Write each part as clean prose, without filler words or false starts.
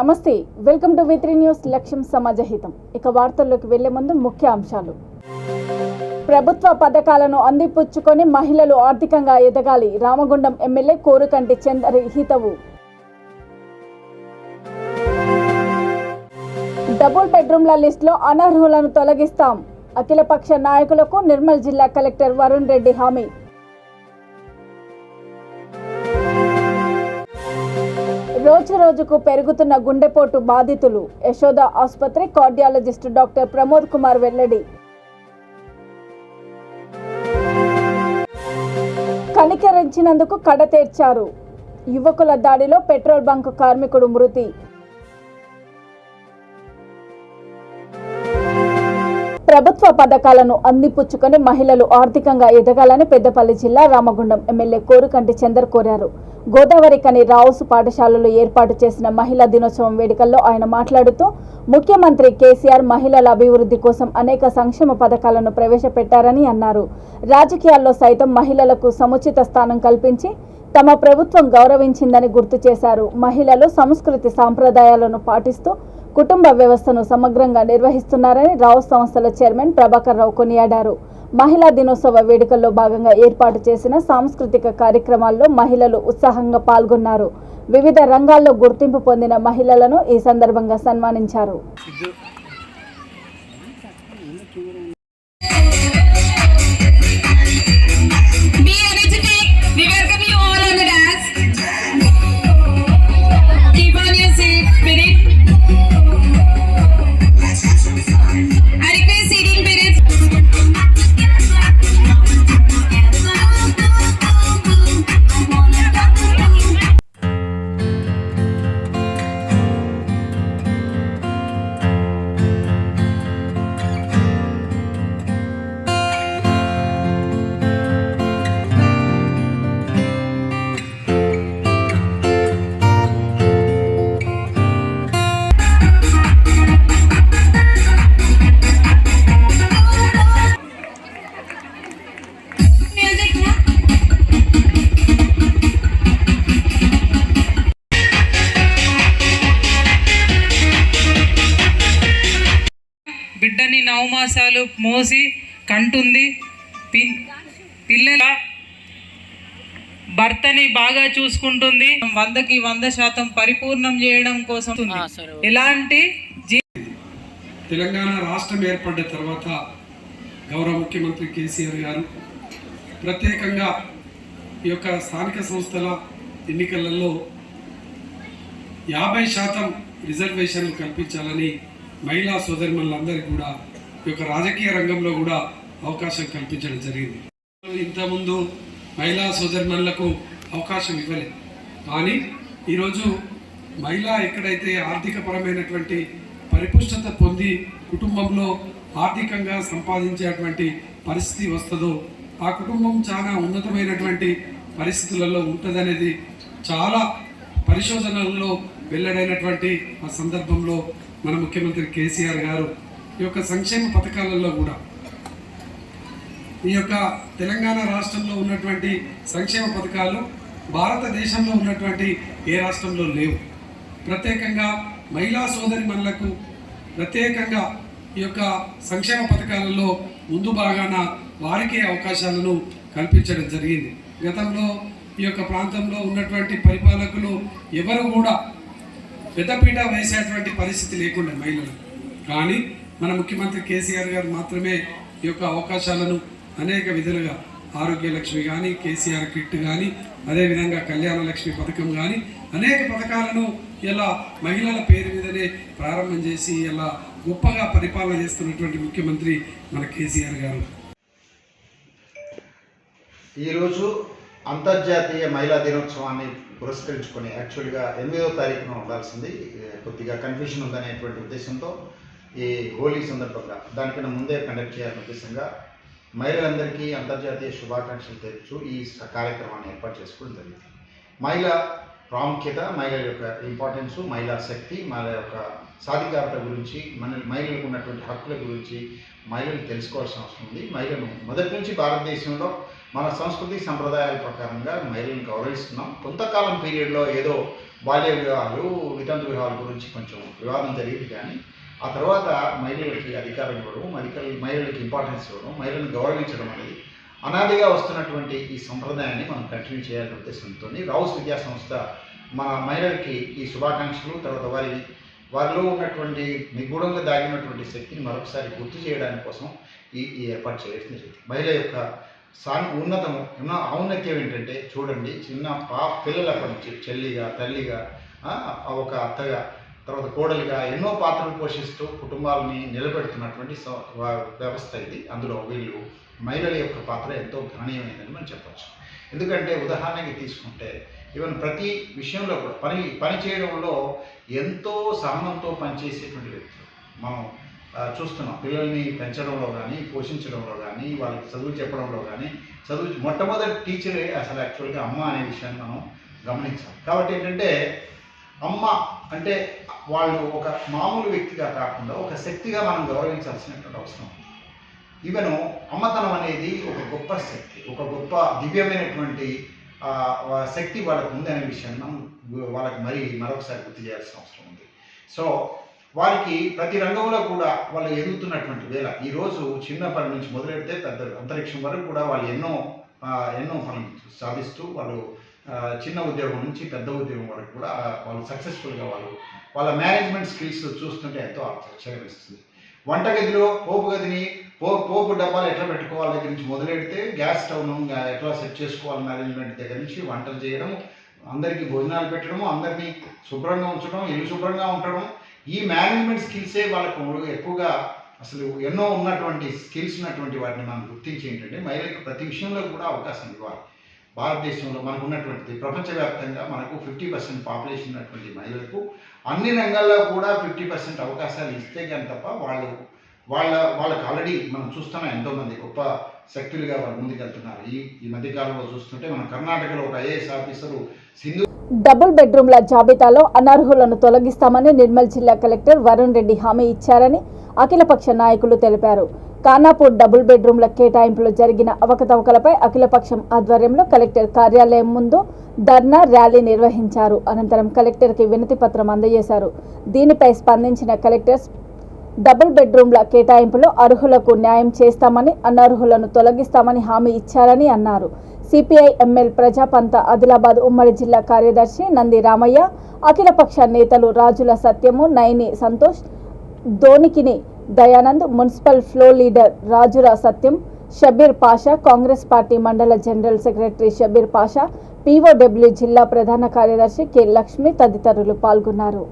నమస్తే, welcome to V3 news. లక్ష్యం సమాజహితం. ఇక వార్తల్లోకి వెళ్లే ముందు ముఖ్య అంశాలు. ప్రభుత్వ పథకాలను అందిపుచ్చుకొని మహిళలు ఆర్థికంగా ఎదగాలి. రామగుండం ఎమ్మెల్యే కోరుకంటి చందర్ హితవు. డబుల్ బెడ్రూమ్ల లిస్టులో అనర్హులను తొలగిస్తాం. అఖిలపక్ష నాయకులకు నిర్మల్ జిల్లా కలెక్టర్ వరుణ్ రెడ్డి హామీ. రోజు రోజుకు పెరుగుతున్న గుండెపోటు బాధితులు. యశోద ఆసుపత్రి కార్డియాలజిస్ట్ డాక్టర్ ప్రమోద్ కుమార్ వెల్లడి. కనికరించినందుకు కడతేర్చారు. యువకుల దాడిలో పెట్రోల్ బంక్ కార్మికుడు మృతి. ప్రభుత్వ పథకాలను అందిపుచ్చుకొని మహిళలు ఆర్థికంగా ఎదగాలని పెద్దపల్లి జిల్లా రామగుండం ఎమ్మెల్యే కోరుకంటి చందర్ కోరారు. గోదావరి కని రావుసు పాఠశాలలో ఏర్పాటు చేసిన మహిళా దినోత్సవం వేడుకల్లో ఆయన మాట్లాడుతూ ముఖ్యమంత్రి కేసీఆర్ మహిళల అభివృద్ధి కోసం అనేక సంక్షేమ పథకాలను ప్రవేశపెట్టారని అన్నారు. రాజకీయాల్లో సైతం మహిళలకు సముచిత స్థానం కల్పించి తమ ప్రభుత్వం గౌరవించిందని గుర్తు చేశారు. మహిళలు సంస్కృతి సాంప్రదాయాలను పాటిస్తూ కుటుంబ వ్యవస్థను సమగ్రంగా నిర్వహిస్తున్నారని రావు సంస్థల చైర్మన్ ప్రభాకర్ రావు కొనియాడారు. మహిళా దినోత్సవ వేడుకల్లో భాగంగా ఏర్పాటు చేసిన సాంస్కృతిక కార్యక్రమాల్లో మహిళలు ఉత్సాహంగా పాల్గొన్నారు. వివిధ రంగాల్లో గుర్తింపు పొందిన మహిళలను ఈ సందర్భంగా సన్మానించారు. బిడ్డని 9 మాసాలు మోసి కంటుంది. పిల్లల భర్తని బాగా చూసుకుంటుంది. 100కి 100% పరిపూర్ణం చేయడం కోసం ఎలాంటి తెలంగాణ రాష్ట్రం ఏర్పడ్డ తర్వాత గౌరవ ముఖ్యమంత్రి కేసీఆర్ గారు ప్రత్యేకంగా ఈ యొక్క స్థానిక సంస్థల ఎన్నికలలో 50% రిజర్వేషన్లు కల్పించాలని మహిళా సోదరిమణులందరికీ కూడా ఈ యొక్క రాజకీయ రంగంలో కూడా అవకాశం కల్పించడం జరిగింది. ఇంతకుముందు మహిళా సోదరిమణులకు అవకాశం ఇవ్వలేదు. కానీ ఈరోజు మహిళ ఎక్కడైతే ఆర్థికపరమైనటువంటి పరిపుష్టత పొంది కుటుంబంలో ఆర్థికంగా సంపాదించేటువంటి పరిస్థితి వస్తుందో ఆ కుటుంబం చాలా ఉన్నతమైనటువంటి పరిస్థితులలో ఉంటుందనేది చాలా పరిశోధనల్లో వెల్లడైనటువంటి ఆ సందర్భంలో మన ముఖ్యమంత్రి కేసీఆర్ గారు ఈ యొక్క సంక్షేమ పథకాలలో కూడా ఈ యొక్క తెలంగాణ రాష్ట్రంలో ఉన్నటువంటి సంక్షేమ పథకాలు భారతదేశంలో ఉన్నటువంటి ఏ రాష్ట్రంలో లేవు. ప్రత్యేకంగా మహిళా సోదరిమణులకు ప్రత్యేకంగా ఈ యొక్క సంక్షేమ పథకాలలో ముందు భాగాన వారికే అవకాశాలను కల్పించడం జరిగింది. గతంలో ఈ యొక్క ప్రాంతంలో ఉన్నటువంటి పరిపాలకులు ఎవరు కూడా పెద్దపీట వేసేటువంటి పరిస్థితి లేకుండా మహిళలు. కానీ మన ముఖ్యమంత్రి కేసీఆర్ గారు మాత్రమే ఈ యొక్క అవకాశాలను అనేక విధులుగా ఆరోగ్య లక్ష్మి కానీ, కేసీఆర్ కిట్ కానీ, అదేవిధంగా కళ్యాణ లక్ష్మి పథకం కానీ అనేక పథకాలను ఇలా మహిళల పేరు మీదనే ప్రారంభం చేసి ఇలా గొప్పగా పరిపాలన చేస్తున్నటువంటి ముఖ్యమంత్రి మన కేసీఆర్ గారు. ఈరోజు అంతర్జాతీయ మహిళా దినోత్సవాన్ని పురస్కరించుకొని యాక్చువల్గా 8వ తారీఖున ఉండాల్సింది. కొద్దిగా కన్ఫ్యూషన్ ఉందనేటువంటి ఉద్దేశంతో ఈ హోలీ సందర్భంగా దానికన్నా ముందే కండక్ట్ చేయాలనే ఉద్దేశంగా మహిళలందరికీ అంతర్జాతీయ శుభాకాంక్షలు తెలుపుతూ ఈ కార్యక్రమాన్ని ఏర్పాటు చేసుకోవడం జరిగింది. మహిళ ప్రాముఖ్యత, మహిళల యొక్క ఇంపార్టెన్స్, మహిళా శక్తి, మహిళల యొక్క సాధికారత గురించి, మహిళలకు ఉన్నటువంటి హక్కుల గురించి మహిళలు తెలుసుకోవాల్సిన అవసరం ఉంది. మహిళను మొదటి నుంచి భారతదేశంలో మన సంస్కృతి సంప్రదాయాల ప్రకారంగా మహిళలను గౌరవిస్తున్నాం. కొంతకాలం పీరియడ్లో ఏదో బాల్య వివాహాలు వితంతు వివాహాల గురించి కొంచెం వివాదం జరిగింది. కానీ ఆ తర్వాత మహిళలకి అధికారం ఇవ్వడం, మహిళలకి ఇంపార్టెన్స్ ఇవ్వడం, మహిళలను గౌరవించడం అనేది అనాదిగా వస్తున్నటువంటి ఈ సంప్రదాయాన్ని మనం కంటిన్యూ చేయాలనే ఉద్దేశంతో రావుస్ విద్యా సంస్థ మన మహిళలకి ఈ శుభాకాంక్షలు, తర్వాత వారిలో ఉన్నటువంటి నిగూఢంగా దాగినటువంటి శక్తిని మరొకసారి గుర్తు చేయడానికి కోసం ఈ ఏర్పాటు చేయడం జరిగింది. మహిళ యొక్క ఔన్నత్యం ఏంటంటే చూడండి, చిన్న పిల్లలప్పటి నుంచి చెల్లిగా, తల్లిగా, ఒక అత్తగా, తర్వాత కోడలిగా ఎన్నో పాత్రలు పోషిస్తూ కుటుంబాలని నిలబెడుతున్నటువంటి వ్యవస్థ ఇది. అందులో మహిళల యొక్క పాత్ర ఎంతో గణనీయమైనదని మనం చెప్పచ్చు. ఎందుకంటే ఉదాహరణకి తీసుకుంటే ఈవెన్ ప్రతి విషయంలో కూడా పని చేయడంలో ఎంతో సహనంతో పనిచేసేటువంటి వ్యక్తులు మనం చూస్తున్నాం. పిల్లల్ని పెంచడంలో కానీ, పోషించడంలో కానీ, వాళ్ళకి చదువు చెప్పడంలో కానీ, మొట్టమొదటి టీచరే అసలు యాక్చువల్గా అమ్మ అనే విషయాన్ని మనం గమనించాలి. కాబట్టి ఏంటంటే అమ్మ అంటే వాళ్ళు ఒక మామూలు వ్యక్తిగా కాకుండా ఒక శక్తిగా మనం గౌరవించాల్సినటువంటి అవసరం ఉంది. ఈవెన్ అమ్మతనం అనేది ఒక గొప్ప శక్తి, ఒక గొప్ప దివ్యమైనటువంటి శక్తి వాళ్ళకు ఉందనే విషయాన్ని మనం వాళ్ళకి మరొకసారి గుర్తు చేయాల్సిన అవసరం ఉంది. సో వారికి ప్రతి రంగంలో కూడా వాళ్ళు ఎదుగుతున్నటువంటి వేళ ఈరోజు చిన్నప్పటి నుంచి మొదలెడితే పెద్ద అంతరిక్షం వరకు కూడా వాళ్ళు ఎన్నో పనులు సాధిస్తూ వాళ్ళు చిన్న ఉద్యోగం నుంచి పెద్ద ఉద్యోగం వరకు కూడా వాళ్ళు సక్సెస్ఫుల్గా వాళ్ళ మేనేజ్మెంట్ స్కిల్స్ చూస్తుంటే ఎంతో ఆశ్చర్యమిస్తుంది. వంటగదిలో పోపు డబ్బాలు ఎట్లా పెట్టుకోవాలి దగ్గర నుంచి మొదలెడితే గ్యాస్ స్టవ్ను ఎట్లా సెట్ చేసుకోవాలి మేనేజ్మెంట్ దగ్గర నుంచి వంటలు చేయడం, అందరికీ భోజనాలు పెట్టడం, అందరినీ శుభ్రంగా ఉంచడం, ఇల్లు శుభ్రంగా ఉండడం, ఈ మేనేజ్మెంట్ స్కిల్సే వాళ్ళకు ఎక్కువగా అసలు ఎన్నో ఉన్నటువంటి స్కిల్స్ ఉన్నటువంటి వాటిని మనం గుర్తించి ఏంటంటే మహిళలకు ప్రతి విషయంలో కూడా అవకాశం ఇవ్వాలి. భారతదేశంలో మనకు ఉన్నటువంటి ప్రపంచవ్యాప్తంగా మనకు 50% పాపులేషన్ ఉన్నటువంటి మహిళలకు అన్ని రంగాల్లో కూడా 50% అవకాశాలు ఇస్తే కానీ తప్ప వాళ్ళకి ఆల్రెడీ మనం చూస్తున్నాం ఎంతోమంది గొప్ప శక్తులుగా వాళ్ళు ముందుకెళ్తున్నారు. ఈ మధ్యకాలంలో చూస్తుంటే మన కర్ణాటకలో ఒక ఐఏఎస్ ఆఫీసరు సింధు డబుల్ బెడ్రూమ్ల జాబితాలో అనర్హులను తొలగిస్తామని నిర్మల్ జిల్లా కలెక్టర్ వరుణ్ రెడ్డి హామీ ఇచ్చారని అఖిలపక్ష నాయకులు తెలిపారు. ఖానాపూర్ డబుల్ బెడ్రూమ్ల కేటాయింపులో జరిగిన అవకతవకలపై అఖిలపక్షం ఆధ్వర్యంలో కలెక్టర్ కార్యాలయం ముందు ధర్నా ర్యాలీ నిర్వహించారు. అనంతరం కలెక్టర్కి వినతి పత్రం అందజేశారు. దీనిపై స్పందించిన కలెక్టర్ డబుల్ బెడ్రూమ్ల కేటాయింపులో అర్హులకు న్యాయం చేస్తామని, అనర్హులను తొలగిస్తామని హామీ ఇచ్చారని అన్నారు. సిపిఐ ఎంఎల్ ప్రజాపంత ఆదిలాబాద్ ఉమ్మడి జిల్లా కార్యదర్శి నంది రామయ్య, అఖిలపక్ష నేతలు రాజుల సత్యము, నైని సంతోష్, దోనికిని Dayanand, municipal floor leader Rajula Satyam, Shabbir Pasha, Congress party mandal general secretary Shabbir Pasha, P O W జిల్లా ప్రధాన కార్యదర్శి కె లక్ష్మి తదితరులు పాల్గొన్నారు.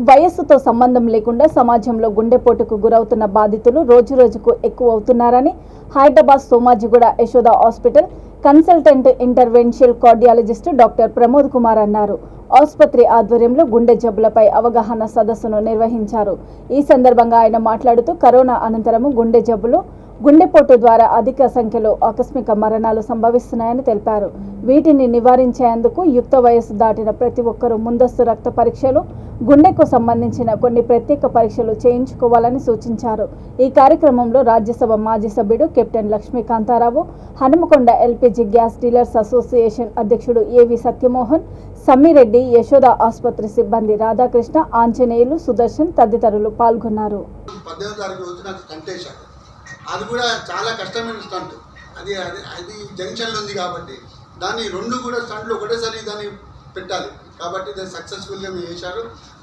వయస్సుతో సంబంధం లేకుండా సమాజంలో గుండెపోటుకు గురవుతున్న బాధితులు రోజురోజుకు ఎక్కువ అవుతున్నారని Hyderabad Somajiguda Yashoda hospital consultant interventional cardiologist doctor Pramod Kumar అన్నారు. ఆసుపత్రి ఆధ్వర్యంలో గుండె జబ్బులపై అవగాహన సదస్సును నిర్వహించారు. ఈ సందర్భంగా ఆయన మాట్లాడుతూ కరోనా అనంతరము గుండె జబ్బులు, గుండెపోటు ద్వారా అధిక సంఖ్యలో ఆకస్మిక మరణాలు సంభవిస్తున్నాయని తెలిపారు. వీటిని నివారించేందుకు యుక్త వయస్సు దాటిన ప్రతి ఒక్కరూ ముందస్తు రక్త పరీక్షలు, గుండెకు సంబంధించిన కొన్ని ప్రత్యేక పరీక్షలు చేయించుకోవాలని సూచించారు. ఈ కార్యక్రమంలో రాజ్యసభ మాజీ సభ్యుడు captain Lakshmikantharao, Hanumakonda LPG gas dealers association అధ్యక్షుడు ఏవి సత్యమోహన్, సమ్మిరెడ్డి, యశోద ఆసుపత్రి సిబ్బంది రాధాకృష్ణ, ఆంజనేయులు, సుదర్శన్ తదితరులు పాల్గొన్నారు. అది కూడా చాలా కష్టమైన స్టంట్. అది జంక్షన్లో ఉంది కాబట్టి దాన్ని రెండు కూడా స్టంట్లు ఒకటేసారి దాన్ని పెట్టాలి కాబట్టి దాన్ని సక్సెస్ఫుల్గా మేము చేశారు.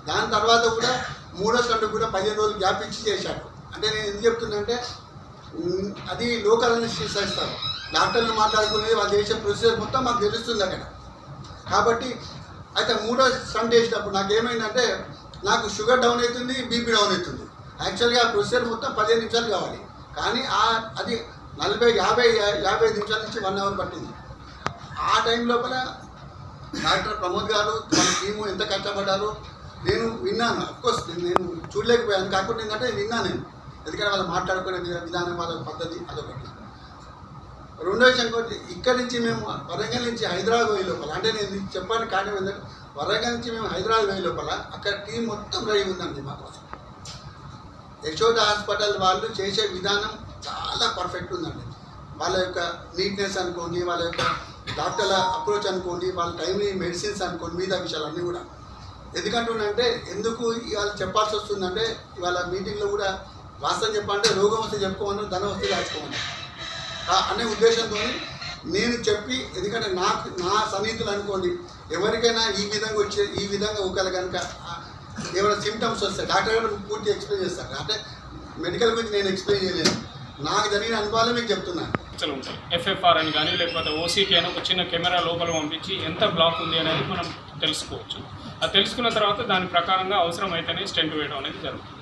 దాని తర్వాత కూడా మూడో స్టంట్ కూడా 15 రోజులు గ్యాప్ ఇచ్చి చేశారు. అంటే నేను ఎందుకు చెప్తున్నా అది లోకల్ అనెస్థీషియా ఇస్తారు. డాక్టర్లు మాట్లాడుకునేది వాళ్ళు చేసే ప్రొసీజర్ మొత్తం మాకు తెలుస్తుంది అక్కడ. కాబట్టి అయితే మూడో స్టంట్ చేసినప్పుడు నాకు ఏమైందంటే నాకు షుగర్ డౌన్ అవుతుంది, బీపీ డౌన్ అవుతుంది. యాక్చువల్గా ఆ ప్రొసీజర్ మొత్తం 15 నిమిషాలు కావాలి, కానీ అది 40-50 నిమిషాల నుంచి 1 అవర్ పట్టింది. ఆ టైం లోపల డాక్టర్ ప్రమోద్ గారు వాళ్ళ టీము ఎంత కష్టపడ్డారో నేను విన్నాను. అఫ్కోర్స్ నేను చూడలేకపోయాను, కాకుండా ఏంటంటే విన్నాను నేను. ఎందుకంటే వాళ్ళు మాట్లాడుకునే విధానం, వాళ్ళ పద్ధతి అదొకటి. రెండో విషయం ఇంకోటి, ఇక్కడి నుంచి మేము వరంగల్ నుంచి హైదరాబాద్ పోయే లోపల, అంటే నేను చెప్పాను కానీ వరంగల్ నుంచి మేము హైదరాబాద్ పోయే లోపల అక్కడ టీం మొత్తం రెడీ ఉందండి మా కోసం. యశోద హాస్పిటల్ వాళ్ళు చేసే విధానం చాలా పర్ఫెక్ట్ ఉందండి. వాళ్ళ యొక్క నీట్నెస్ అనుకోండి, వాళ్ళ యొక్క డాక్టర్ల అప్రోచ్ అనుకోండి, వాళ్ళ టైమ్లీ మెడిసిన్స్ అనుకోండి, మిగతా విషయాలన్నీ కూడా. ఎందుకంటున్నానంటే ఎందుకు ఇవాళ చెప్పాల్సి వస్తుందంటే, ఇవాళ మీటింగ్లో కూడా వాస్తవం చెప్పాలంటే రోగం వస్తే చెప్పుకోమన్నారు, ధనం వస్తే దాచుకోమన్నారు అనే ఉద్దేశంతో నేను చెప్పి, ఎందుకంటే నా సన్నిహితులు అనుకోండి ఎవరికైనా ఈ విధంగా ఒకవేళ కనుక ఏమైనా సిమ్టమ్స్ వస్తాయి డాక్టర్ గారు పూర్తి ఎక్స్ప్లెయిన్ చేస్తారు. అంటే మెడికల్ గురించి నేను ఎక్స్ప్లెయిన్ చేయలేను, నాకు జరిగిన అనుభవాలే మీకు చెప్తున్నాను. ఉంటాయి ఎఫ్ఎఫ్ఆర్ అని కానీ లేకపోతే ఓసీటీ అని ఒక చిన్న కెమెరా లోపల పంపించి ఎంత బ్లాక్ ఉంది అనేది మనం తెలుసుకోవచ్చు. అది తెలుసుకున్న తర్వాత దాని ప్రకారంగా అవసరమైతేనే స్టెంట్ వేయడం అనేది జరుగుతుంది.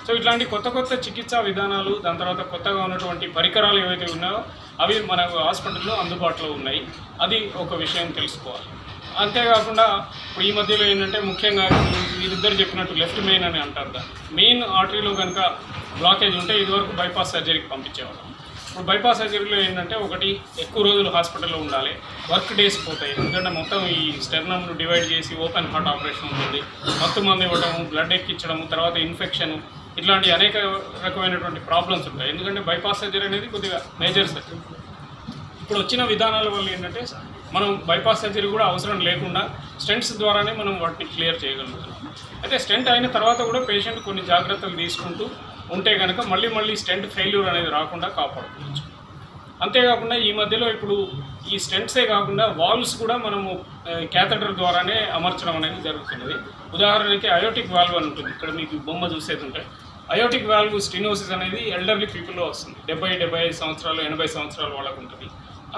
సో ఇట్లాంటి కొత్త చికిత్సా విధానాలు, దాని తర్వాత కొత్తగా ఉన్నటువంటి పరికరాలు ఏవైతే ఉన్నాయో అవి మన హాస్పిటల్లో అందుబాటులో ఉన్నాయి. అది ఒక విషయం తెలుసుకోవాలి. అంతేకాకుండా ఇప్పుడు ఈ మధ్యలో ఏంటంటే ముఖ్యంగా వీరిద్దరు చెప్పినట్టు లెఫ్ట్ మెయిన్ అని అంటారు. దాన్ని మెయిన్ ఆర్టరీలో కనుక బ్లాకేజ్ ఉంటే ఇదివరకు బైపాస్ సర్జరీకి పంపించేవాళ్ళం. ఇప్పుడు బైపాస్ సర్జరీలో ఏంటంటే ఒకటి ఎక్కువ రోజులు హాస్పిటల్లో ఉండాలి, వర్క్ డేస్ పోతాయి. ఎందుకంటే మొత్తం ఈ స్టెర్నమ్ను డివైడ్ చేసి ఓపెన్ హార్ట్ ఆపరేషన్ ఉంటుంది, మొత్తం మంది ఇవ్వడము, బ్లడ్ ఎక్కించడము, తర్వాత ఇన్ఫెక్షన్, ఇట్లాంటి అనేక రకమైనటువంటి ప్రాబ్లమ్స్ ఉంటాయి. ఎందుకంటే బైపాస్ సర్జరీ అనేది కొద్దిగా మేజర్ సర్జరీ. ఇప్పుడు వచ్చిన విధానాల వల్ల ఏంటంటే మనం బైపాస్ సర్జరీ కూడా అవసరం లేకుండా స్టెంట్స్ ద్వారానే మనం వాటిని క్లియర్ చేయగలుగుతున్నాం. అయితే స్టెంట్ అయిన తర్వాత కూడా పేషెంట్ కొన్ని జాగ్రత్తలు తీసుకుంటూ ఉంటే కనుక మళ్ళీ స్టెంట్ ఫెయిల్యూర్ అనేది రాకుండా కాపాడుకోవచ్చు. అంతేకాకుండా ఈ మధ్యలో ఇప్పుడు ఈ స్టెంట్సే కాకుండా వాల్వ్స్ కూడా మనము క్యాథెటర్ ద్వారానే అమర్చడం అనేది జరుగుతున్నది. ఉదాహరణకి అయోటిక్ వాల్వ్ అని ఉంటుంది, ఇక్కడ మీకు బొమ్మ చూసేది ఉంటే అయోటిక్ వాల్వ్ స్టెనోసిస్ అనేది ఎల్డర్లీ పీపుల్లో వస్తుంది. 70-75 సంవత్సరాలు 80 సంవత్సరాల వాళ్ళకు ఉంటుంది.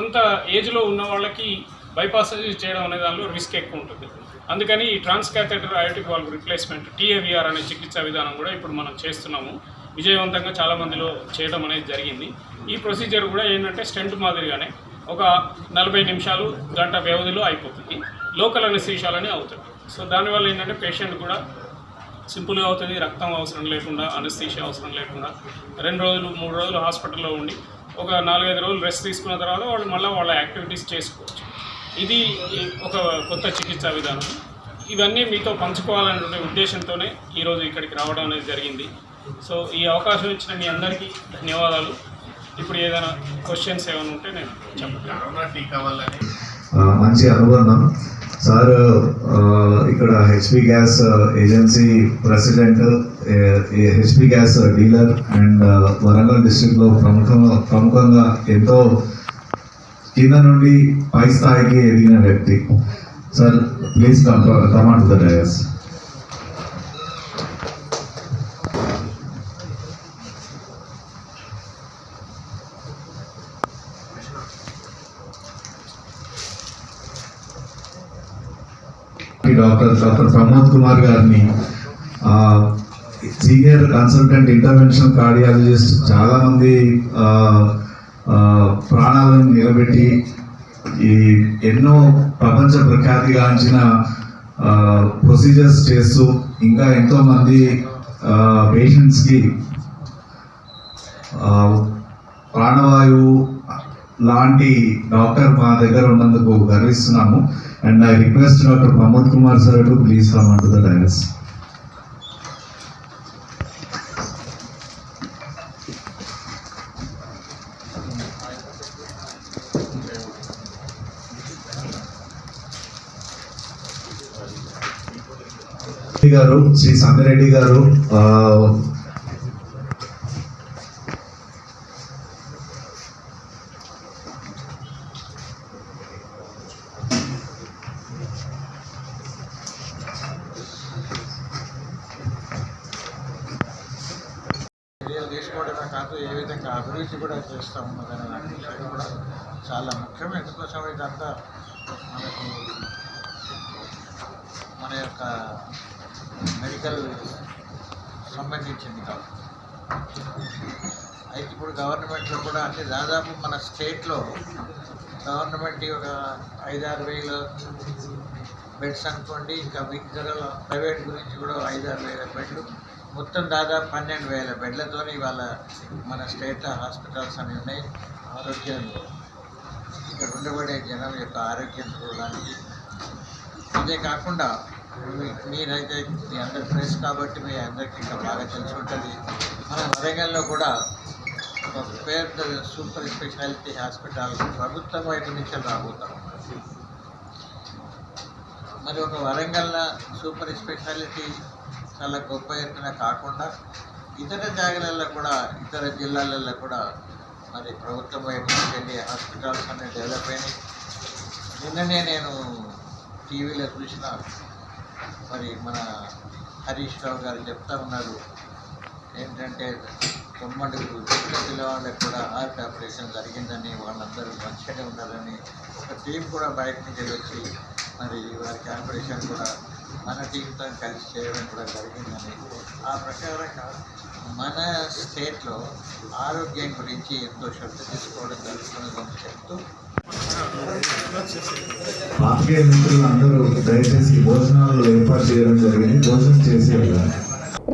అంత ఏజ్లో ఉన్న వాళ్ళకి బైపాస్ సర్జరీ చేయడం అనే దానిలో రిస్క్ ఎక్కువ ఉంటుంది. అందుకని ఈ transcatheter aortic valve replacement TAVR అనే చికిత్సా విధానం కూడా ఇప్పుడు మనం చేస్తున్నాము. విజయవంతంగా చాలామందిలో చేయడం అనేది జరిగింది. ఈ ప్రొసీజర్ కూడా ఏంటంటే స్టెంట్ మాదిరిగానే ఒక 40 నిమిషాలు గంట వ్యవధిలో అయిపోతుంది. లోకల్ అనస్థీషియాలని అవుతుంది. సో దానివల్ల ఏంటంటే పేషెంట్ కూడా సింపుల్గా అవుతుంది, రక్తం అవసరం లేకుండా, అనస్థీషియా అవసరం లేకుండా 2 రోజులు 3 రోజులు హాస్పిటల్లో ఉండి ఒక 4-5 రోజులు రెస్ట్ తీసుకున్న తర్వాత వాళ్ళు మళ్ళీ వాళ్ళ యాక్టివిటీస్ చేసుకోవచ్చు. ఇది ఒక కొత్త చికిత్సా విధానం. ఇవన్నీ మీతో పంచుకోవాలనే ఉద్దేశంతోనే ఈరోజు ఇక్కడికి రావడం అనేది జరిగింది. సో ఈ అవకాశం ఇచ్చిన మీ అందరికీ ధన్యవాదాలు. ఇప్పుడు ఏదైనా క్వశ్చన్స్ ఏమైనా ఉంటే నేను చెప్తాను. మంచి అనుబంధం సార్. ఇక్కడ HP gas agency president, HP gas dealer and Warangal డిస్ట్రిక్ట్లో ప్రముఖంగా ఎంతో కింద నుండి పై స్థాయికి ఎదిగిన వ్యక్తి sir. Please come on to the dais. Doctor Pramod Kumar గారిని, సీనియర్ కన్సల్టెంట్ ఇంటర్వెన్షన్ కార్డియాలజిస్ట్, చాలామంది ప్రాణాలను నిలబెట్టి ఈ ఎన్నో ప్రపంచ ప్రఖ్యాతిగాంచిన ప్రొసీజర్స్ చేస్తూ ఇంకా ఎంతోమంది పేషెంట్స్కి ప్రాణవాయువు లాంటి డాక్టర్ మా దగ్గర ఉన్నందుకు గర్విస్తున్నాము. And I request Dr. Pramod Kumar sir to please come onto the dais. Sri Samireddy garu తీసుకోవడమే కాదు, ఏ విధంగా అభివృద్ధి కూడా చేస్తాము అనే విషయం కూడా చాలా ముఖ్యం. ఎందుకోసం ఇదంతా మనకు మన యొక్క మెడికల్ సంబంధించింది కాదు. అయితే ఇప్పుడు గవర్నమెంట్లో కూడా అంటే దాదాపు మన స్టేట్లో గవర్నమెంట్ ఒక 5-6 వేల బెడ్స్ అనుకోండి, ఇంకా ఇతర ప్రైవేట్ గురించి కూడా 5-6 వేల బెడ్లు, మొత్తం దాదాపు 12,000 బెడ్లతో ఇవాళ మన స్టేట్ హాస్పిటల్స్ అని ఉన్నాయి. ఆరోగ్యం ఇక్కడ ఉండబడే జనం యొక్క ఆరోగ్యం చూడడానికి. ఇదే కాకుండా మీరైతే మీ అందరి ప్రెస్ కాబట్టి మీ అందరికీ ఇంకా బాగా తెలిసి ఉంటుంది. మన వరంగల్లో కూడా ఒక పెద్ద సూపర్ స్పెషాలిటీ హాస్పిటల్ ప్రభుత్వం వైపు నుంచి రాబోతాం. మరి ఒక వరంగల్లో సూపర్ స్పెషాలిటీ చాలా గొప్ప ఎత్తున కాకుండా ఇతర జాగాలలో కూడా ఇతర జిల్లాలలో కూడా మరి ప్రభుత్వం వైపు నుంచి వెళ్ళి హాస్పిటల్స్ అనేవి డెవలప్ అయినాయి. నిన్ననే నేను టీవీలో చూసిన మరి మన హరీష్ రావు గారు చెప్తా ఉన్నారు ఏంటంటే తొమ్మిడుగురు పిల్లవాళ్ళకి కూడా హార్ట్ ఆపరేషన్ జరిగిందని, వాళ్ళందరూ మంచిగానే ఉండాలని ఒక టీం కూడా బయట నుంచి వచ్చి మరి వారికి ఆపరేషన్ కూడా మన టీంతో కలిసి చేయడం కూడా జరిగిందని. ఆ ప్రకారంగా మన స్టేట్లో ఆరోగ్యం గురించి ఎంతో శ్రద్ధ తీసుకోవడం జరుగుతున్నదని చెప్తూ పాత్రికేయ మిత్రులు అందరూ దయచేసి భోజనాలు ఏర్పాటు చేయడం జరిగింది. భోజనం చేసి వెళ్ళాలి.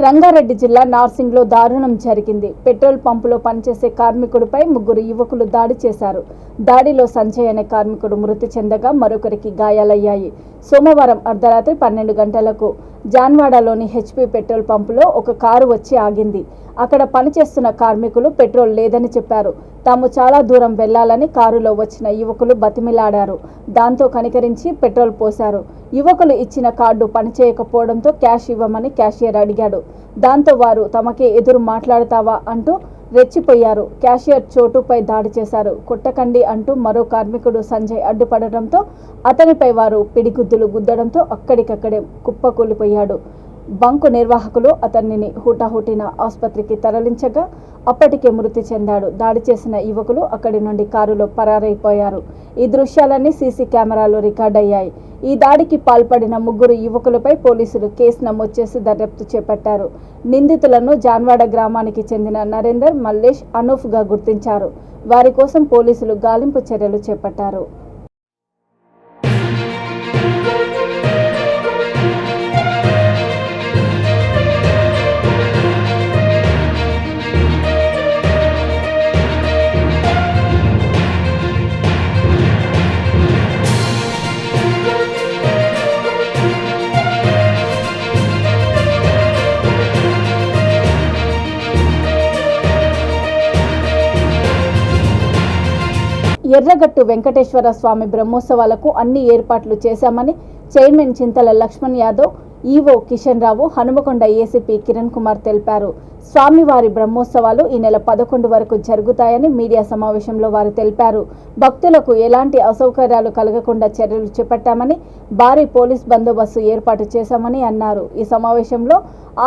రంగారెడ్డి జిల్లా నార్సింగ్లో దారుణం జరిగింది. పెట్రోల్ పంపులో పనిచేసే కార్మికుడిపై 3 యువకులు దాడి చేశారు. దాడిలో సంజయ్ అనే కార్మికుడు మృతి చెందగా మరొకరికి గాయాలయ్యాయి. సోమవారం అర్ధరాత్రి 12 గంటలకు జాన్వాడలోని హెచ్పి పెట్రోల్ పంపులో ఒక కారు వచ్చి ఆగింది. అక్కడ పనిచేస్తున్న కార్మికులు పెట్రోల్ లేదని చెప్పారు. తాము చాలా దూరం వెళ్లాలని కారులో వచ్చిన యువకులు బతిమిలాడారు. దాంతో కనికరించి పెట్రోల్ పోశారు. యువకులు ఇచ్చిన కార్డు పనిచేయకపోవడంతో క్యాష్ ఇవ్వమని క్యాషియర్ అడిగాడు. దాంతో వారు తమకే ఎదురు మాట్లాడతావా అంటూ రెచ్చిపోయారు. క్యాషియర్ చోటుపై దాడి చేశారు. కొట్టకండి అంటూ మరో కార్మికుడు సంజయ్ అడ్డుపడడంతో అతనిపై వారు పిడిగుద్దులు గుద్దడంతో అక్కడికక్కడే కుప్పకూలిపోయాడు. బంకు నిర్వాహకులు అతనిని హుటాహుటిన ఆసుపత్రికి తరలించగా అప్పటికే మృతి చెందాడు. దాడి చేసిన యువకులు అక్కడి నుండి కారులో పరారైపోయారు. ఈ దృశ్యాలన్నీ సీసీ కెమెరాలో రికార్డయ్యాయి. ఈ దాడికి పాల్పడిన 3 యువకులపై పోలీసులు కేసు నమోదు చేసి దర్యాప్తు చేపట్టారు. నిందితులను జాన్వాడ గ్రామానికి చెందిన నరేందర్, మల్లేష్, అనూఫ్గా గుర్తించారు. వారి కోసం పోలీసులు గాలింపు చర్యలు చేపట్టారు. ఎర్రగట్టు వెంకటేశ్వర స్వామి బ్రహ్మోత్సవాలకు అన్ని ఏర్పాట్లు చేశామని చైర్మన్ చింతల లక్ష్మణ్ యాదవ్, ఈవో కిషన్ రావు, హనుమకొండ ఏసీపీ కిరణ్ కుమార్ తెలిపారు. స్వామివారి బ్రహ్మోత్సవాలు ఈ నెల 11 వరకు జరుగుతాయని మీడియా సమావేశంలో వారు తెలిపారు. భక్తులకు ఎలాంటి అసౌకర్యాలు కలగకుండా చర్యలు చేపట్టామని, భారీ పోలీస్ బందోబస్తు ఏర్పాటు చేశామని అన్నారు. ఈ సమావేశంలో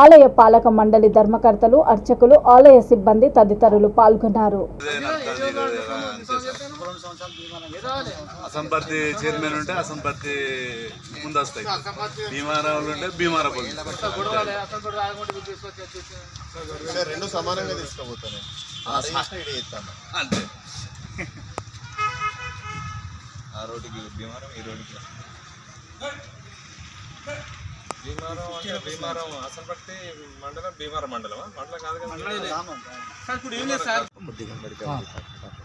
ఆలయ పాలక మండలి ధర్మకర్తలు, అర్చకులు, ఆలయ సిబ్బంది తదితరులు పాల్గొన్నారు. అసంపర్తి చైర్మన్ ఉంటే అసంపర్తి ముందు వస్తాయి, భీమారావులు ఉంటే భీమారా రెండు సమానంగా తీసుకోబోతాను అంతే. ఆ రోడ్డుకి భీమారం, ఈ రోడ్డుకి భీమారం అంటే భీమారం అసంపర్తి మండలం, భీమారం మండలమా? మండలం కాదు కదా.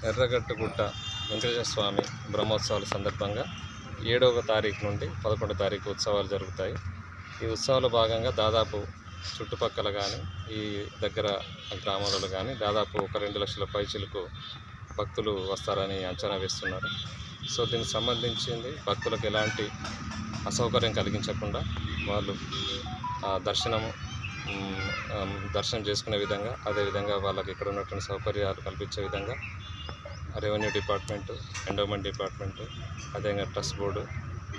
ఎర్రగట్టుగుట్ట వెంకటేశ్వర స్వామి బ్రహ్మోత్సవాల సందర్భంగా 7వ తారీఖు నుండి 11వ తారీఖు ఉత్సవాలు జరుగుతాయి. ఈ ఉత్సవాల భాగంగా దాదాపు చుట్టుపక్కల కానీ ఈ దగ్గర గ్రామాలలో కానీ దాదాపు 1-2 లక్షల పైచిలకు భక్తులు వస్తారని అంచనా వేస్తున్నారు. సో దీనికి సంబంధించింది భక్తులకు ఎలాంటి అసౌకర్యం కలిగించకుండా వాళ్ళు దర్శనం చేసుకునే విధంగా, అదేవిధంగా వాళ్ళకి ఇక్కడ ఉన్నటువంటి సౌకర్యాలు కల్పించే విధంగా రెవెన్యూ డిపార్ట్మెంటు, ఎండోమెంట్ డిపార్ట్మెంటు, అదేవిధంగా ట్రస్ట్ బోర్డు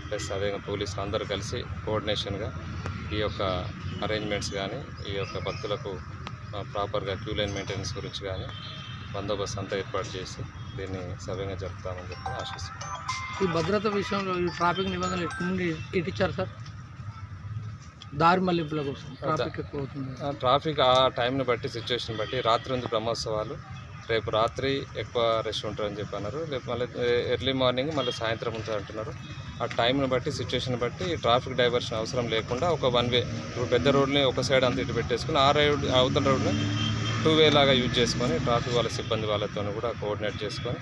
ప్లస్ అదేవిధంగా పోలీసులు అందరూ కలిసి కోఆర్డినేషన్గా ఈ యొక్క అరేంజ్మెంట్స్ కానీ, ఈ యొక్క భక్తులకు ప్రాపర్గా క్యూ లైన్ మెయింటెనెన్స్ గురించి కానీ బందోబస్తు అంతా ఏర్పాటు చేసి దీన్ని సవ్యంగా జరుపుతామని చెప్పి ఆశిస్తున్నాం. ఈ భద్రత విషయంలో ఈ ట్రాఫిక్ నిబంధనలు ఎట్లా ఇచ్చారు సార్? దారి మళ్లింపుల కోసం ట్రాఫిక్ ఎక్కువ అవుతుంది. ట్రాఫిక్ ఆ టైంని బట్టి, సిచ్యువేషన్ బట్టి రాత్రి ఉంది బ్రహ్మోత్సవాలు, రేపు రాత్రి ఎక్కువ రష్ ఉంటారని చెప్పి అన్నారు. రేపు మళ్ళీ ఎర్లీ మార్నింగ్ మళ్ళీ సాయంత్రం ఉంటుంది అంటున్నారు. ఆ టైంని బట్టి, సిచ్యువేషన్ బట్టి ట్రాఫిక్ డైవర్షన్ అవసరం లేకుండా ఒక 1 వే, ఇప్పుడు పెద్ద రోడ్ని ఒక సైడ్ అంత ఇటు పెట్టేసుకుని ఆ రోడ్ అవతల రోడ్ని 2 వే లాగా యూజ్ చేసుకొని ట్రాఫిక్ వాళ్ళ సిబ్బంది వాళ్ళతో కూడా కోఆర్డినేట్ చేసుకొని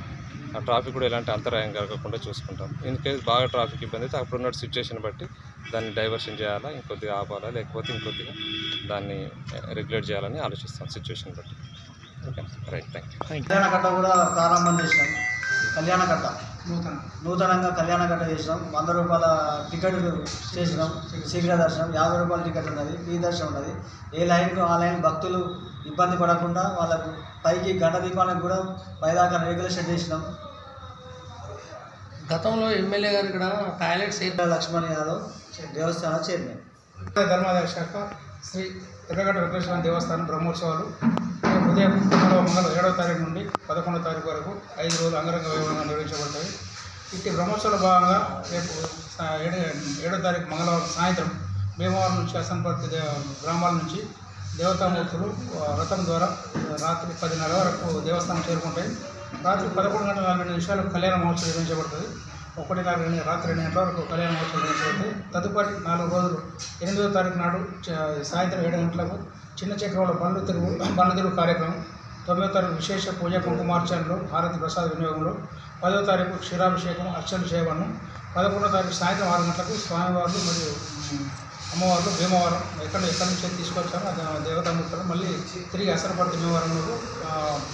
ఆ ట్రాఫిక్ కూడా ఎలాంటి అంతరాయం కలగకుండా చూసుకుంటాం. ఇన్ కేస్ బాగా ట్రాఫిక్ ఇబ్బంది అయితే అప్పుడున్న సిచ్యువేషన్ బట్టి దాన్ని డైవర్షన్ చేయాలా, ఇంకొద్దిగా ఆపాలా, లేకపోతే ఇంకొద్దిగా దాన్ని రెగ్యులేట్ చేయాలని ఆలోచిస్తాం సిచ్యువేషన్ బట్టి. Okay, right, thank you. Kalyanakatta కూడా ప్రారంభం చేసినాం. కళ్యాణకట్ట నూతనంగా కళ్యాణకట్ట చేసినాం. 100 రూపాయల టికెట్ చేసినాం. శీఘ్ర దర్శనం 50 రూపాయల టికెట్ ఉన్నది, ఫ్రీ దర్శనం ఉన్నది. ఏ లైన్కు ఆ లైన్ భక్తులు ఇబ్బంది పడకుండా వాళ్ళకు పైకి గంట దీపానికి కూడా పైదాకా రేకుల షెడ్ చేసినాం. గతంలో ఎమ్మెల్యే గారు ఇక్కడ టాయిలెట్స్ లక్ష్మణ్ యాదవ్ దేవస్థాన చైర్మన్. ధర్మాదాయ శాఖ శ్రీ ఎర్రగడ్డ వెంకటేశ్వర దేవస్థానం బ్రహ్మోత్సవాలు ఉదయం 7వ తారీఖు నుండి 11వ తారీఖు వరకు 5 రోజులు అంగరంగ వైభవంగా నిర్వహించబడతాయి. ఇట్టి బ్రహ్మోత్సవాల భాగంగా రేపు 7వ తారీఖు మంగళవారం సాయంత్రం భీమవరం నుంచి అసన్పర్తి గ్రామాల నుంచి దేవతామూర్తులు రథం ద్వారా రాత్రి 10:30 వరకు దేవస్థానం చేరుకుంటాయి. రాత్రి 11:40 కళ్యాణ మహోత్సవం నిర్వహించబడుతుంది. 1:30 రాత్రి 2 గంటల వరకు కళ్యాణ మహోత్సవం నిర్వహించబడుతుంది. తదుపరి 4 రోజులు 8వ తారీఖు నాడు సాయంత్రం 7 గంటలకు చిన్న చక్రంలో బండ్లు తిరుగు కార్యక్రమం. 9వ తారీఖు విశేష పూజ కుంకుమార్చనలు, హారతి ప్రసాద వినియోగంలో. 10వ తారీఖు క్షీరాభిషేకం, అర్చనలు చేయబడను. 11వ తారీఖు సాయంత్రం 6 గంటలకు స్వామివార్లు మరియు అమ్మవార్లు భీమవరం ఎక్కడి నుంచి తీసుకొచ్చారో దేవతామూర్తులు మళ్ళీ తిరిగి అసరపర్తి భీమవరంలో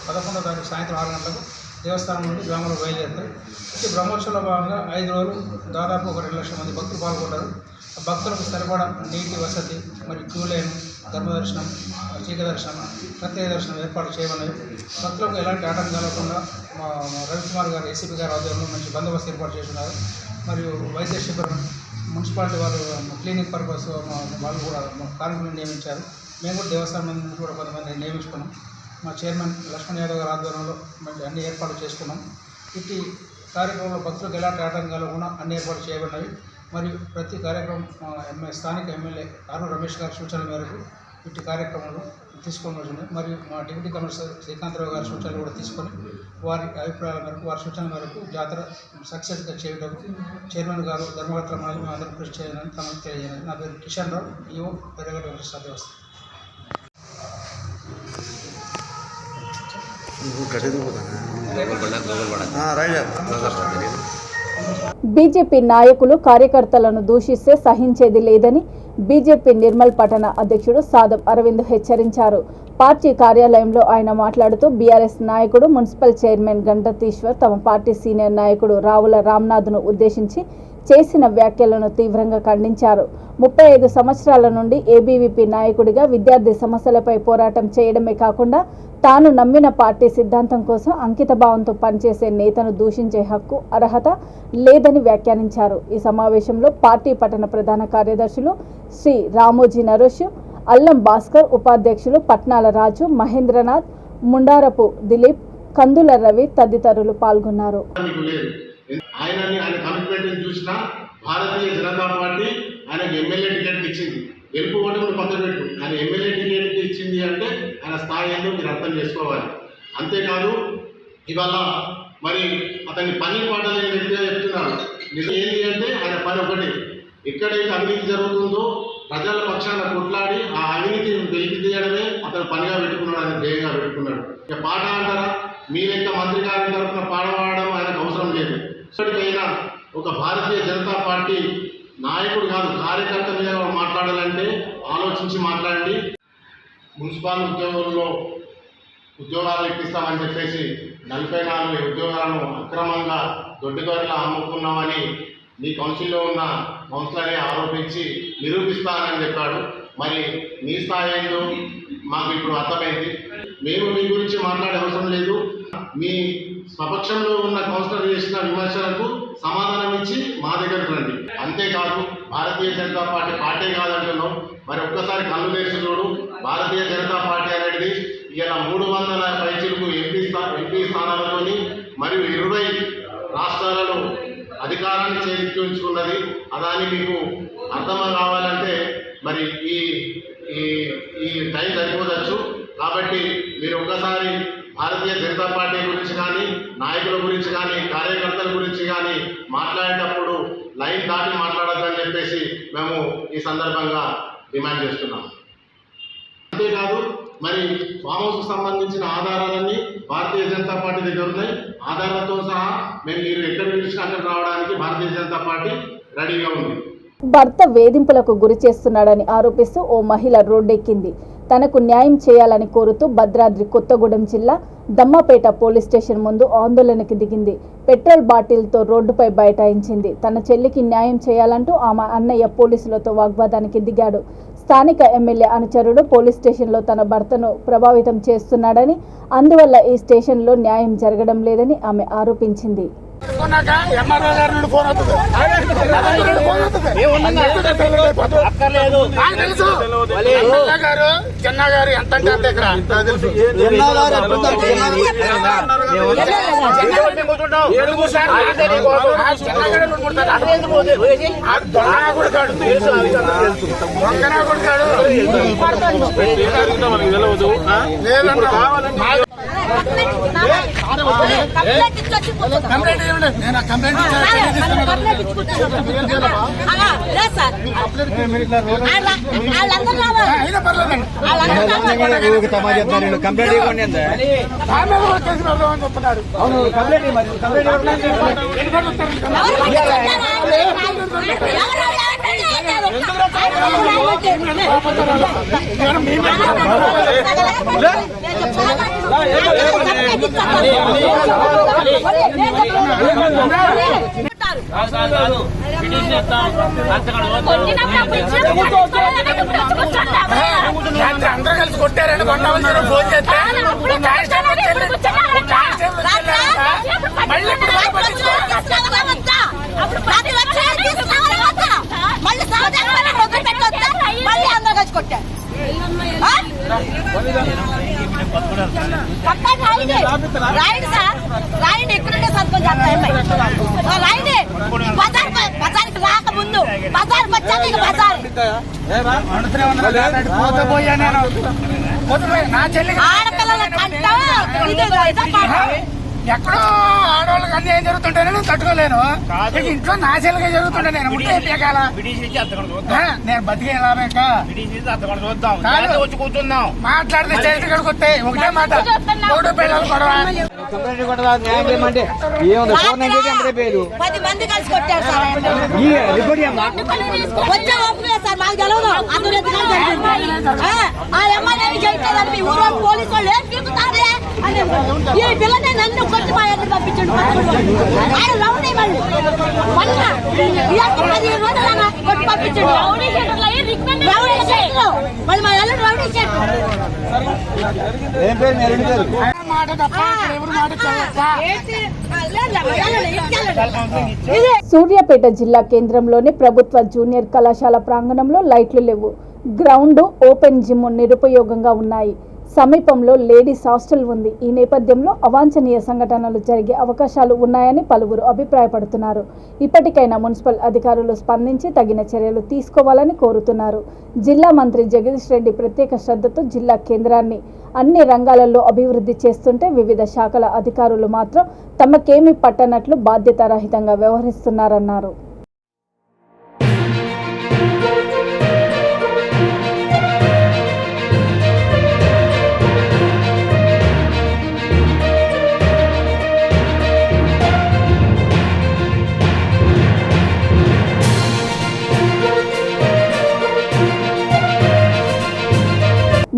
11వ తారీఖు సాయంత్రం 6 గంటలకు దేవస్థానం నుండి గ్రామంలో బయలుదేరుతాయి. ఈ బ్రహ్మోత్సవంలో భాగంగా 5 రోజులు దాదాపు 2 లక్షల మంది భక్తులు పాల్గొంటారు. భక్తులకు సరిపడా నీటి వసతి మరియు క్యూ లైన్, ధర్మదర్శనం, చీక దర్శనం, ప్రత్యేక దర్శనం ఏర్పాటు చేయమన్నది. భక్తులకు ఎలాంటి ఆటంకం కలగకుండా మా రవికుమార్ గారు ఏసీపీ గారు ఆధ్వర్యంలో మంచి బందోబస్తు ఏర్పాటు చేస్తున్నారు. మరియు వైద్య శిబిరం, మున్సిపాలిటీ వాళ్ళు క్లినిక్ పర్పస్ వాళ్ళు కూడా కార్మికులను నియమించారు. మేము కూడా దేవస్థానం నుంచి కూడా కొంతమంది నియమించుకున్నాం. మా చైర్మన్ లక్ష్మణ్ యాదవ్ గారి ఆధ్వర్యంలో మంచి అన్ని ఏర్పాట్లు చేసుకున్నాం. ఇట్టి కార్యక్రమంలో భక్తులకు ఎలాంటి ఆటంకాలు కూడా అన్ని ఏర్పాటు చేయబడినవి. మరియు ప్రతి కార్యక్రమం స్థానిక ఎమ్మెల్యే ఆరు రమేష్ గారి సూచనల మేరకు ఇట్టి కార్యక్రమాలు తీసుకొని వచ్చింది. మరియు మా డిప్యూటీ కమిషనర్ శ్రీకాంతరావు గారి సూచనలు కూడా తీసుకొని వారి అభిప్రాయాల మేరకు, వారి సూచనల మేరకు జాతర సక్సెస్గా చేయడం చైర్మన్ గారు ధర్మగట్ల మాది మేము అందరూ కృషి చేయాలని తమకు తెలియజేయాలి. నా పేరు కిషన్ రావు, ఈఓ ఎర్రగడ్డ వెంకటేశ్వర దేవస్థానం. బీజేపీ నాయకులు కార్యకర్తలను దూషిస్తే సహించేది లేదని బీజేపీ నిర్మల్ పట్టణ అధ్యక్షుడు సాదం అరవింద్ హెచ్చరించారు. పార్టీ కార్యాలయంలో ఆయన మాట్లాడుతూ బీఆర్ఎస్ నాయకుడు మున్సిపల్ చైర్మన్ గంటతీశ్వర్ తమ పార్టీ సీనియర్ నాయకుడు రావుల రామ్నాథ్ను ఉద్దేశించి చేసిన వ్యాఖ్యలను తీవ్రంగా ఖండించారు. 35 సంవత్సరాల నుండి ఏబీవీపీ నాయకుడిగా విద్యార్థి సమస్యలపై పోరాటం చేయడమే కాకుండా తాను నమ్మిన పార్టీ సిద్ధాంతం కోసం అంకితభావంతో పనిచేసే నేతను దూషించే హక్కు, అర్హత లేదని వ్యాఖ్యానించారు. ఈ సమావేశంలో పార్టీ పట్టణ ప్రధాన కార్యదర్శులు శ్రీ రామోజీ నరోష్, అల్లం భాస్కర్, ఉపాధ్యక్షులు పట్నాల రాజు, మహేంద్రనాథ్, ముండారపు దిలీప్, కందుల రవి తదితరులు పాల్గొన్నారు. ఆయన కమిట్మెంట్ చూసినా భారతీయ జనతా పార్టీ ఆయనకు ఎమ్మెల్యే టికెట్ ఇచ్చింది. గెలుపు ఓటమిని పక్కన పెట్టు, ఆయన ఎమ్మెల్యే టికెట్ ఇచ్చింది అంటే ఆయన స్థాయి ఏందో మీరు అర్థం చేసుకోవాలి. అంతేకాదు ఇవాళ మరి అతని పని పాటలేని వ్యక్తిగా చెప్తున్నారు. నిజం ఏంటి అంటే ఆయన పని ఒకటి, ఎక్కడైతే అవినీతి జరుగుతుందో ప్రజల పక్షాన కొట్లాడి ఆ అవినీతి వెలికి తీయడమే అతను పనిగా పెట్టుకున్నాడు, ఆయన ధ్యేయంగా పెట్టుకున్నాడు. ఇక పాట అంటారా, మీ యొక్క మంత్రి గారి తరఫున పాడవాడడం ఆయనకు అవసరం లేదు. ఇప్పటికైనా ఒక భారతీయ జనతా పార్టీ నాయకుడు కాదు, కార్యకర్త మీద మాట్లాడాలంటే ఆలోచించి మాట్లాడండి. మున్సిపల్ ఉద్యోగుల్లో ఉద్యోగాలు ఇప్పిస్తామని చెప్పేసి 44 ఉద్యోగాలను అక్రమంగా దొడ్డిదొరలా అమ్ముకున్నామని మీ కౌన్సిల్లో ఉన్న కౌన్సిలరే ఆరోపించి నిరూపిస్తానని చెప్పాడు. మరి మీ స్థాయి ఏందో మాకు ఇప్పుడు అర్థమైంది. మేము మీ గురించి మాట్లాడే అవసరం లేదు. మీ స్వపక్షంలో ఉన్న కౌన్సిలర్ చేసిన విమర్శలకు సమాధానం ఇచ్చి మా దగ్గరకు రండి. అంతేకాదు భారతీయ జనతా పార్టీ పార్టీ కాదంటున్నాం. మరి ఒక్కసారి కళ్ళు తెరిచి చూడు, భారతీయ జనతా పార్టీ అనేది ఇలా 300 పైచీలకు ఎంపీ స్థానాలతోని మరియు 20 రాష్ట్రాలలో అధికారాన్ని చేజిక్కించుకున్నది. అదాన్ని మీకు అర్థం కావాలంటే మరి ఈ టైం సరిపోవచ్చు. కాబట్టి మీరు ఒక్కసారి భారతీయ జనతా పార్టీ గురించి కానీ, నాయకుల గురించి కానీ, కార్యకర్తల గురించి కానీ మాట్లాడేటప్పుడు లైన్ దాటి మాట్లాడద్దని చెప్పేసి మేము ఈ సందర్భంగా డిమాండ్ చేస్తున్నాం. అంతేకాదు మరి ఫామ్ హౌస్కు సంబంధించిన ఆధారాలన్నీ భారతీయ జనతా పార్టీ దగ్గర ఉన్నాయి. ఆధారాలతో సహా మేము మీరు ఎక్కడ పిలిచినా అక్కడ రావడానికి భారతీయ జనతా పార్టీ రెడీగా ఉంది. భర్త వేధింపులకు గురి చేస్తున్నాడని ఆరోపిస్తూ ఓ మహిళ రోడ్డెక్కింది. తనకు న్యాయం చేయాలని కోరుతూ భద్రాద్రి కొత్తగూడెం జిల్లా దమ్మపేట పోలీస్ స్టేషన్ ముందు ఆందోళనకు దిగింది. పెట్రోల్ బాటిల్తో రోడ్డుపై బైఠాయించింది. తన చెల్లికి న్యాయం చేయాలంటూ ఆమె అన్నయ్య పోలీసులతో వాగ్వాదానికి దిగాడు. స్థానిక ఎమ్మెల్యే అనుచరుడు పోలీస్ స్టేషన్లో తన భర్తను ప్రభావితం చేస్తున్నాడని, అందువల్ల ఈ స్టేషన్లో న్యాయం జరగడం లేదని ఆమె ఆరోపించింది. అందరూ కలిసి కొట్టారని కొంతమంది ఫోన్ చేస్తే రాయండి ఎక్కడుండే సర్పంచ్ రాయండి బజార్కి రాకముందు బజార్కి వచ్చాక ఇక ఆడపిల్లల కంట ఎక్కడో ఆడవాళ్ళకి అన్ని ఏం జరుగుతుంటే తట్టుకోలేను. ఇంట్లో నా చెల్లిగా జరుగుతుంటే నేను ఉంటే నేను బతికే లాభేక వచ్చి కూర్చుందాం మాట్లాడితే చేతి కడుకు వస్తాయి. ఒకటే మాట మూడు పిల్లలు గొడవ 10 మంది కలిసి కొట్టారు సార్. వచ్చే ఒప్పులేదు సార్, మాకు తెలవదు. అందరూ ఆ ఎమ్మెల్యే చేయట్లేదని మీ ఊరు పోలీసు వాళ్ళు ఏం పీకుతారే అని ఈ పిల్లనే నన్ను కొట్టి మా ఎదురు పంపించండి. ఆయన రౌడీ మళ్ళీ మొన్న 15 రోజులు కొట్టి పంపించండి. రౌడీ చేతులు మళ్ళీ మా ఎల్లుడు రౌడీ చేతులు సూర్యాపేట జిల్లా కేంద్రంలోని ప్రభుత్వ జూనియర్ కళాశాల ప్రాంగణంలో లైట్లు లేవు. గ్రౌండ్, ఓపెన్ జిమ్ నిరుపయోగంగా ఉన్నాయి. సమీపంలో లేడీస్ హాస్టల్ ఉంది. ఈ నేపథ్యంలో అవాంఛనీయ సంఘటనలు జరిగే అవకాశాలు ఉన్నాయని పలువురు అభిప్రాయపడుతున్నారు. ఇప్పటికైనా మున్సిపల్ అధికారులు స్పందించి తగిన చర్యలు తీసుకోవాలని కోరుతున్నారు. జిల్లా మంత్రి జగదీష్ రెడ్డి ప్రత్యేక శ్రద్ధతో జిల్లా కేంద్రాన్ని అన్ని రంగాలలో అభివృద్ధి చేస్తుంటే వివిధ శాఖల అధికారులు మాత్రం తమకేమీ పట్టనట్లు బాధ్యతారహితంగా వ్యవహరిస్తున్నారన్నారు.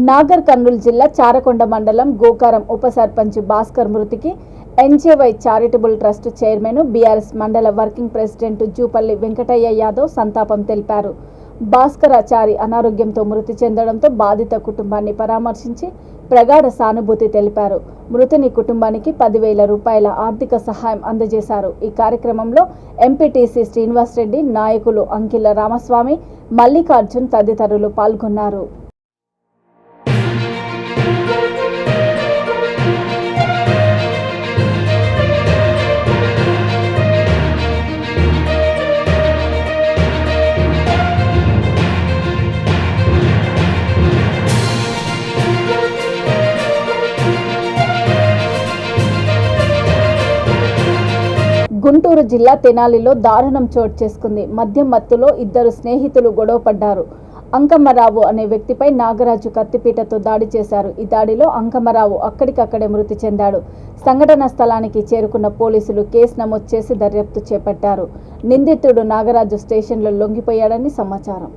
నాగర్ కర్నూలు జిల్లా చారకొండ మండలం గోకారం ఉప సర్పంచ్ భాస్కర్ మృతికి ఎన్జేవై చారిటబుల్ ట్రస్ట్ చైర్మన్, బీఆర్ఎస్ మండల వర్కింగ్ ప్రెసిడెంట్ జూపల్లి వెంకటయ్య యాదవ్ సంతాపం తెలిపారు. భాస్కరాచారి అనారోగ్యంతో మృతి చెందడంతో బాధిత కుటుంబాన్ని పరామర్శించి ప్రగాఢ సానుభూతి తెలిపారు. మృతుని కుటుంబానికి 10,000 రూపాయల ఆర్థిక సహాయం అందజేశారు. ఈ కార్యక్రమంలో ఎంపీటీసీ శ్రీనివాస్ రెడ్డి, నాయకులు అంకిల రామస్వామి, మల్లికార్జున్ తదితరులు పాల్గొన్నారు. గుంటూరు జిల్లా తెనాలిలో దారుణం చోటు చేసుకుంది. మద్యం మత్తులో 2 స్నేహితులు గొడవపడ్డారు. అంకమ్మరావు అనే వ్యక్తిపై నాగరాజు కత్తిపీటతో దాడి చేశారు. ఈ దాడిలో అంకమ్మరావు అక్కడికక్కడే మృతి చెందాడు. సంఘటన స్థలానికి చేరుకున్న పోలీసులు కేసు నమోదు చేసి దర్యాప్తు చేపట్టారు. నిందితుడు నాగరాజు స్టేషన్లో లొంగిపోయాడని సమాచారం.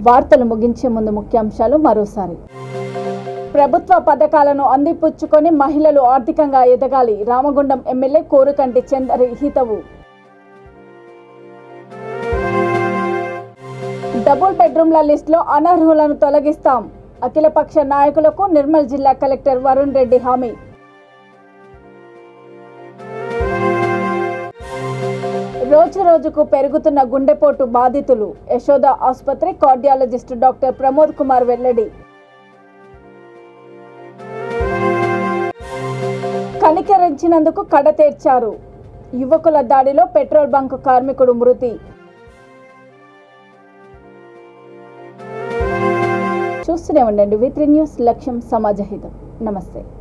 వార్తలు ముగించే ముందు ముఖ్యాంశాలు మరోసారి. ప్రభుత్వ పథకాలను అందిపుచ్చుకొని మహిళలు ఆర్థికంగా ఎదగాలి. రామగుండం ఎమ్మెల్యే కోరుకంటి చందర్ హితవు. డబుల్ బెడ్రూమ్ల లిస్టులో అనర్హులను తొలగిస్తాం. అఖిలపక్ష నాయకులకు నిర్మల్ జిల్లా కలెక్టర్ వరుణ్ రెడ్డి హామీ. రోజు రోజుకు పెరుగుతున్న గుండెపోటు బాధితులు. యశోద ఆసుపత్రి కార్డియాలజిస్ట్ డాక్టర్ ప్రమోద్ కుమార్ వెల్లడి. కనికరించినందుకు కడతేర్చారు. యువకుల దాడిలో పెట్రోల్ బంక్ కార్మికుడు మృతి. చూస్తూనే ఉండండి V3 న్యూస్, లక్ష్యం సమాజ హితం. నమస్తే.